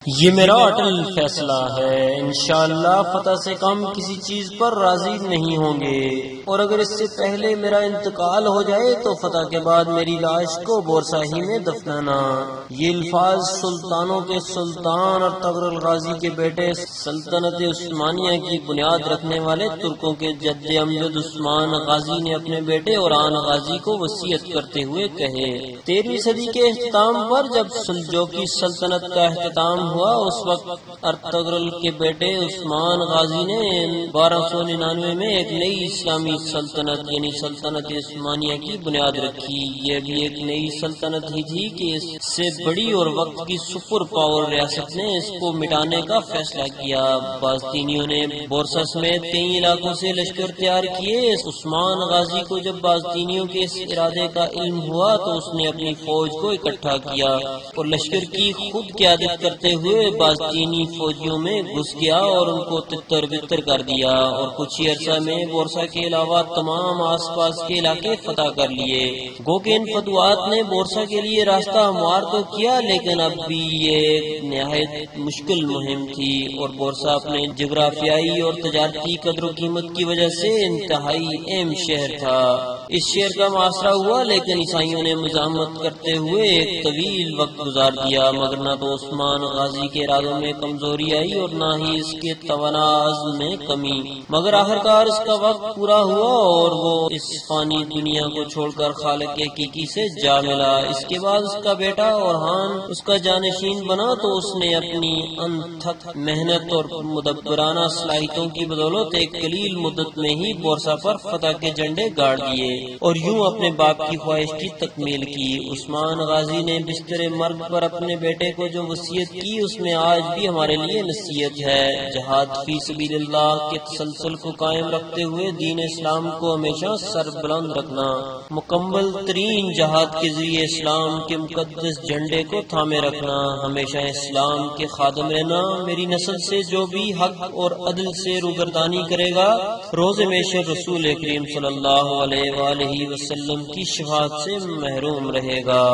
یہ میرا اٹل فیصلہ ہے، انشاءاللہ فتح سے کم کسی چیز پر راضی نہیں ہوں گے، اور اگر اس سے پہلے میرا انتقال ہو جائے تو فتح کے بعد میری لاش کو بورساہی میں دفنانا۔ یہ الفاظ سلطانوں کے سلطان اور تغر غازی کے بیٹے، سلطنت عثمانیہ کی بنیاد رکھنے والے ترکوں کے جد امجد عثمان غازی نے اپنے بیٹے اور آن غازی کو وصیت کرتے ہوئے کہے۔ 13ویں صدی کے اختتام پر جب سلجوقی سلطنت کا اختتام ہوا، اس وقت ارطغرل کے بیٹے عثمان غازی نے 1299 میں ایک نئی اسلامی سلطنت یعنی سلطنت عثمانیہ کی بنیاد رکھی۔ یہ بھی ایک نئی سلطنت ہی تھی کہ اس سے بڑی اور وقت کی سپر پاور ریاست نے اس کو مٹانے کا فیصلہ کیا۔ باستینیوں نے بورسا سمیت کئی علاقوں سے لشکر تیار کیے۔ عثمان غازی کو جب باستینیوں کے اس ارادے کا علم ہوا تو اس نے اپنی فوج کو اکٹھا کیا اور لشکر کی خود قیادت کرتے ہوئے باستینی فوجیوں میں گھس گیا اور ان کو تتر بتر کر دیا، اور کچھ ہی عرصہ میں بورسا کے علاوہ تمام آس پاس کے علاقے فتح کر لیے۔ گو کہ ان فتوحات نے بورسا کے لیے راستہ ہموار تو کیا، لیکن اب بھی یہ ایک نہایت مشکل مہم تھی، اور بورسا اپنے جغرافیائی اور تجارتی قدر و قیمت کی وجہ سے انتہائی اہم شہر تھا۔ اس شہر کا محاصرہ ہوا، لیکن عیسائیوں نے مزاحمت کرتے ہوئے ایک طویل وقت گزار دیا، مگر نہ تو عثمان غازی کے ارادوں میں کمزوری آئی اور نہ ہی اس کے توانا عزم میں کمی، مگر آخرکار اس کا وقت پورا ہوا اور وہ اس فانی دنیا کو چھوڑ کر خالق حقیقی سے جا ملا۔ اس کے بعد اس کا بیٹا اورحان اس کا جانشین بنا، تو اس نے اپنی انتھک محنت اور مدبرانہ صلاحیتوں کی بدولت ایک قلیل مدت میں ہی بورسا پر فتح کے جھنڈے گاڑ دیے اور یوں اپنے باپ کی خواہش کی تکمیل کی۔ عثمان غازی نے بستر مرگ پر اپنے بیٹے کو جو وصیت کی، اس میں آج بھی ہمارے لیے نصیحت ہے۔ جہاد فی سبیل اللہ کے تسلسل کو قائم رکھتے ہوئے دین اسلام کو ہمیشہ سر بلند رکھنا، مکمل ترین جہاد کے ذریعے اسلام کے مقدس جھنڈے کو تھامے رکھنا، ہمیشہ اسلام کے خادم رہنا۔ میری نسل سے جو بھی حق اور عدل سے روگردانی کرے گا، روز محشر رسول کریم صلی اللہ علیہ وآلہ وسلم کی شفاعت سے محروم رہے گا۔